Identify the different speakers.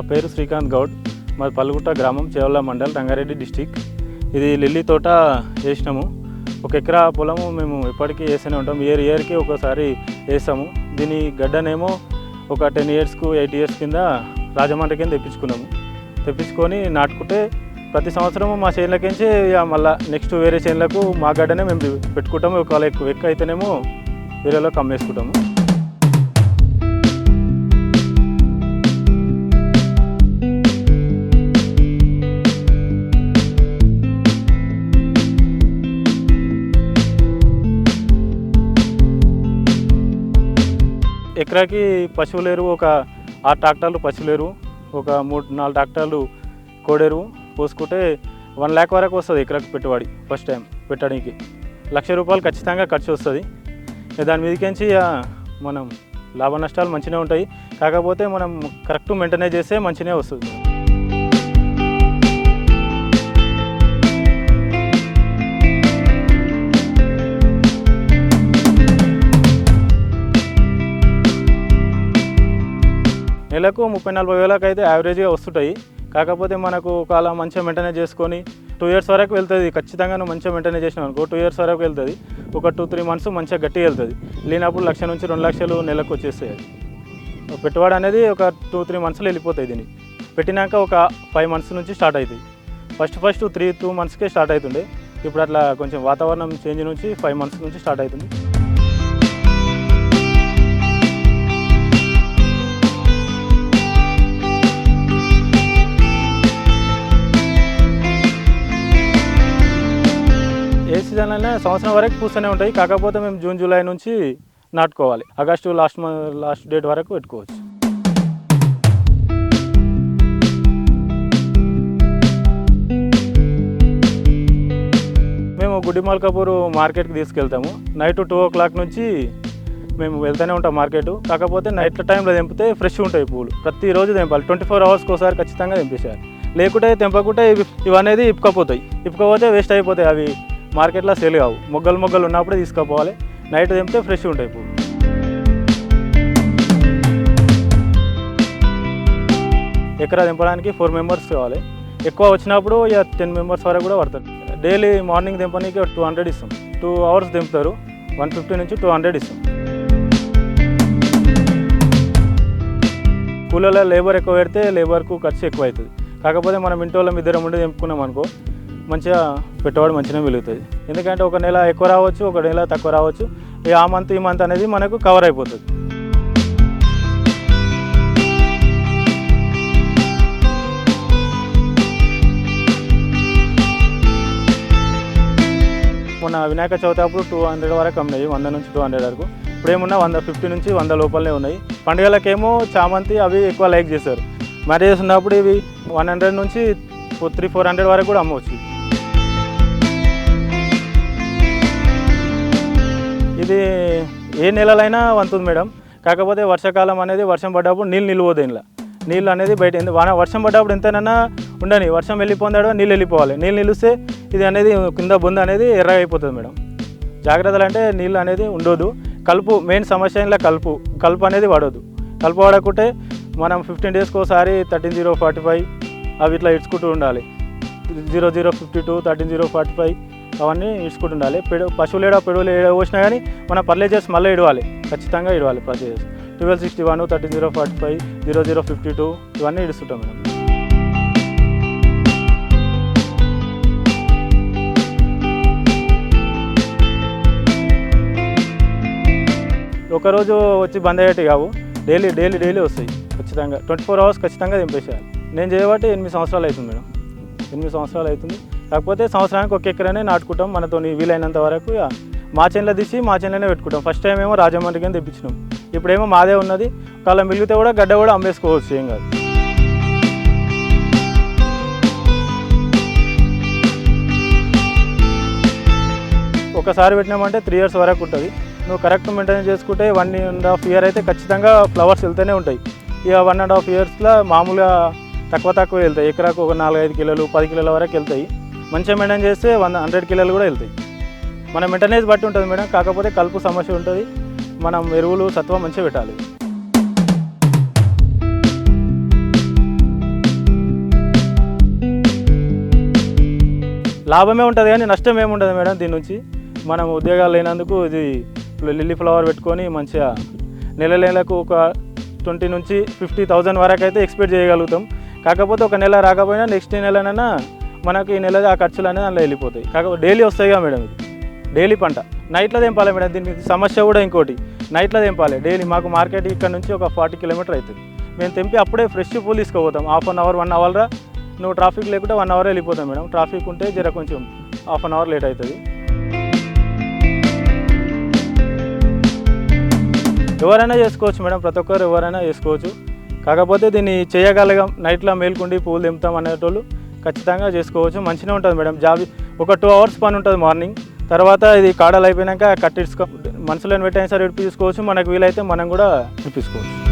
Speaker 1: పేరు శ్రీకాంత్ గౌడ్, మాది పల్లుగుట్ట గ్రామం, చేవల్ల మండల్, రంగారెడ్డి డిస్టిక్. ఇది లిల్లీ తోట వేసినాము. 1 ఎకరా పొలము మేము ఎప్పటికీ వేస్తూనే ఉంటాం. ఇయర్కి ఒకసారి వేస్తాము. దీని గడ్డనేమో ఒక 10 ఇయర్స్కు 8 ఇయర్స్ కింద రాజమండ్రి కింద తెప్పించుకొని నాటుకుంటే ప్రతి సంవత్సరము మా చేనులకించి మళ్ళీ నెక్స్ట్ వేరే చేనులకు మా గడ్డనే మేము పెట్టుకుంటాము. ఒకవేళ ఎక్కువ అయితేనేమో వేరేలోకి అమ్మేసుకుంటాము. ఎకరాకి పశువుల ఎరువు ఒక 6 ట్రాక్టర్లు పశువుల ఎరువు, ఒక 3-4 ట్రాక్టర్లు కోడెరువు పోసుకుంటే 1 lakh వరకు వస్తుంది ఎకరాకి పెట్టుబడి. ఫస్ట్ టైం పెట్టడానికి 1,00,000 రూపాయలు ఖచ్చితంగా ఖర్చు వస్తుంది. దాని మీదకించి మనం లాభ నష్టాలు మంచిగా ఉంటాయి. కాకపోతే మనం కరెక్ట్ మెయింటైన్ చేస్తే మంచిగా వస్తుంది. నెలకు 30-40 వేలకు అయితే యావరేజ్గా వస్తుంటాయి. కాకపోతే మనకు ఒకవేళ మంచిగా మెయింటైన్ చేసుకొని 2 years వరకు వెళ్తుంది. ఖచ్చితంగా నువ్వు మంచిగా మెయింటైన్ చేసినావు అనుకో 2 years వరకు వెళ్తుంది. ఒక 2-3 months మంచిగా గట్టిగా వెళ్తుంది. లేనప్పుడు 1,00,000 నుంచి 2 లక్షలు నెలకు వచ్చేస్తాయి. పెట్టుబడి అనేది ఒక 2-3 monthsలో వెళ్ళిపోతాయి. దీన్ని పెట్టినాక ఒక 5 months నుంచి స్టార్ట్ అవుతాయి. ఫస్ట్ 2 monthsకే స్టార్ట్ అవుతుండే. ఇప్పుడు అట్లా కొంచెం వాతావరణం చేంజ్ నుంచి 5 months నుంచి స్టార్ట్ అవుతుంది. ఏ సీజన్ అయినా సంవత్సరం వరకు పూస్తూనే ఉంటాయి. కాకపోతే మేము జూన్ జూలై నుంచి నాటుకోవాలి. ఆగస్టు లాస్ట్ డేట్ వరకు పెట్టుకోవచ్చు. మేము గుడిమల్కాపూర్ మార్కెట్కి తీసుకెళ్తాము. నైట్ 2 o'clock నుంచి మేము వెళ్తూనే ఉంటాం మార్కెట్. కాకపోతే నైట్ టైంలో తెంపితే ఫ్రెష్ ఉంటాయి పూలు. ప్రతిరోజు తెంపాలి. 24 hours ఒకసారి ఖచ్చితంగా తెంపేసేయాలి. లేకుంటే తెంపకుంటే ఇవనేది ఇప్పుకపోతే వేస్ట్ అయిపోతాయి. అవి మార్కెట్లో సేల్ కావు. మొగ్గలు ఉన్నప్పుడే తీసుకుపోవాలి. నైట్ తెంపితే ఫ్రెష్ ఉంటాయి పూలు. ఎకరా తెంపడానికి 4 members కావాలి. ఎక్కువ వచ్చినప్పుడు 10 members వరకు కూడా పడతారు. డైలీ మార్నింగ్ తెంపడానికి 200 ఇస్తాం. 2 hours తెంపుతారు. 150 నుంచి 200 ఇస్తాం. కూలీలో లేబర్ ఎక్కువ పెడితే లేబర్కు ఖర్చు ఎక్కువ అవుతుంది. కాకపోతే మనం ఇంటి వాళ్ళం ఇద్దరం ఉండి తెంపుకున్నాం అనుకో మంచిగా పెట్టుబడి మంచిగా వెలుగుతుంది. ఎందుకంటే ఒక నెల ఎక్కువ రావచ్చు, ఒక నెల తక్కువ రావచ్చు. ఆ మంత్ ఈ మంత్ అనేది మనకు కవర్ అయిపోతుంది. మొన్న వినాయక చవితి అప్పుడు 200 వరకు అమ్మాయి. 100 నుంచి 200 వరకు. ఇప్పుడేమున్నా 150 నుంచి 100 లోపలనే ఉన్నాయి. పండుగలకేమో చామంతి అవి ఎక్కువ లైక్ చేస్తారు. మ్యారేజెస్ ఉన్నప్పుడు ఇవి 100 నుంచి 300-400 వరకు కూడా అమ్మవచ్చు. ఇది ఏ నెలలైనా వంతుంది మేడం. కాకపోతే వర్షాకాలం అనేది వర్షం పడ్డప్పుడు నీళ్ళు నిలువదు. ఇంట్లో నీళ్ళు అనేది బయట వర్షం పడ్డప్పుడు ఎంతైనా ఉండని, వర్షం వెళ్ళిపోతాడో నీళ్ళు వెళ్ళిపోవాలి. నీళ్ళు నిలిస్తే ఇది అనేది కింద బొంద అనేది ఎర్రగా అయిపోతుంది మేడం. జాగ్రత్తలు అంటే నీళ్ళు అనేది ఉండదు. కలుపు మెయిన్ సమస్య. ఇలా కలుపు అనేది పడవద్దు. కలుపు పడకుంటే మనం 15 daysకి ఒకసారి 13-0-45 అవి ఇట్లా ఇడ్చుకుంటూ ఉండాలి. 00-52, 13-0-45 అవన్నీ ఇడ్చుకుంటూ ఉండాలి. పశువులు పెడువులు పోసినా కానీ మన పర్లేజెస్ మళ్ళీ ఇడవాలి. ఖచ్చితంగా ఇడవాలి. పర్లేజెస్ 1261, 13-0-45, 00-52 ఇవన్నీ ఇడుస్తుంటాం మేడం. ఒకరోజు వచ్చి బంద్ అయ్యేటి కావు. డైలీ వస్తాయి. ఖచ్చితంగా 24 hours ఖచ్చితంగా తెంపేసేయాలి. నేను చేయబట్టి 8 సంవత్సరాలు అవుతుంది మేడం. 8 సంవత్సరాలు అవుతుంది. కాకపోతే సంవత్సరానికి 1 ఎకరానే నాటుకుంటాం. మనతో వీలైనంత వరకు మా చేనులో తీసి మా చేనులోనే పెట్టుకుంటాం. ఫస్ట్ టైం ఏమో రాజమండ్రికి తెప్పించినాం. ఇప్పుడేమో మాదే ఉన్నది. కాళ్ళ మిగిలితే కూడా గడ్డ కూడా అమ్మేసుకోవచ్చు, ఏం కాదు. ఒకసారి పెట్టినామంటే 3 years వరకు ఉంటుంది. నువ్వు కరెక్ట్ మెయింటైన్ చేసుకుంటే 1.5 year అయితే ఖచ్చితంగా ఫ్లవర్స్ వెళ్తూనే ఉంటాయి. ఇక 1.5 yearsలో మామూలుగా తక్కువ వెళ్తాయి. ఎకరాకు ఒక 4-5 కిలోలు 10 కిలోల వరకు వెళ్తాయి. మంచిగా మెయింటైన్ చేస్తే 100 కిలోలు కూడా వెళ్తాయి. మన మెయింటెనెన్స్ బట్టి ఉంటుంది మేడం. కాకపోతే కలుపు సమస్య ఉంటుంది. మనం ఎరువులు సత్వ మంచిగా పెట్టాలి. లాభమే ఉంటుంది కానీ నష్టం ఏముండదు మేడం దీని నుంచి. మనం ఉద్యోగాలు లేనందుకు ఇది లిల్లీ ఫ్లవర్ పెట్టుకొని మంచిగా నెలకు ఒక 20 నుంచి 50,000 వరకు అయితే ఎక్స్పెక్ట్ చేయగలుగుతాం. కాకపోతే ఒక నెల రాకపోయినా నెక్స్ట్ నెలనైనా మనకి ఈ నెల ఆ ఖర్చులు అనేది అందులో వెళ్ళిపోతాయి. కాకపోతే డైలీ వస్తాయిగా మేడం, ఇది డైలీ పంట. నైట్లో తెంపాలి మేడం, దీనికి సమస్య కూడా ఇంకోటి, నైట్లో తెంపాలి డైలీ. మాకు మార్కెట్ ఇక్కడ నుంచి ఒక 40 కిలోమీటర్ అవుతుంది. మేము తెంపి అప్పుడే ఫ్రెష్ పూలు తీసుకుపోతాం. హాఫ్ అన్ అవర్ 1 అవర్ నువ్వు ట్రాఫిక్ లేకుంటే 1 అవర్ వెళ్ళిపోతాం మేడం. ట్రాఫిక్ ఉంటే జర కొంచెం హాఫ్ అన్ అవర్ లేట్ అవుతుంది. ఎవరైనా చేసుకోవచ్చు మేడం, ప్రతి ఒక్కరు ఎవరైనా చేసుకోవచ్చు. కాకపోతే దీన్ని చేయగలగాం, నైట్లో మేల్కుండి పూలు తెంపుతాం అనేటోళ్ళు ఖచ్చితంగా చేసుకోవచ్చు. మంచిగా ఉంటుంది మేడం. జాబ్ ఒక 2 అవర్స్ పని ఉంటుంది మార్నింగ్. తర్వాత ఇది కాడలు అయిపోయాక కట్టించుకో, మనుషులను పెట్టైనా సరే ఇడిపించుకోవచ్చు. మనకు వీలైతే మనం కూడా ఇడిపించుకోవచ్చు.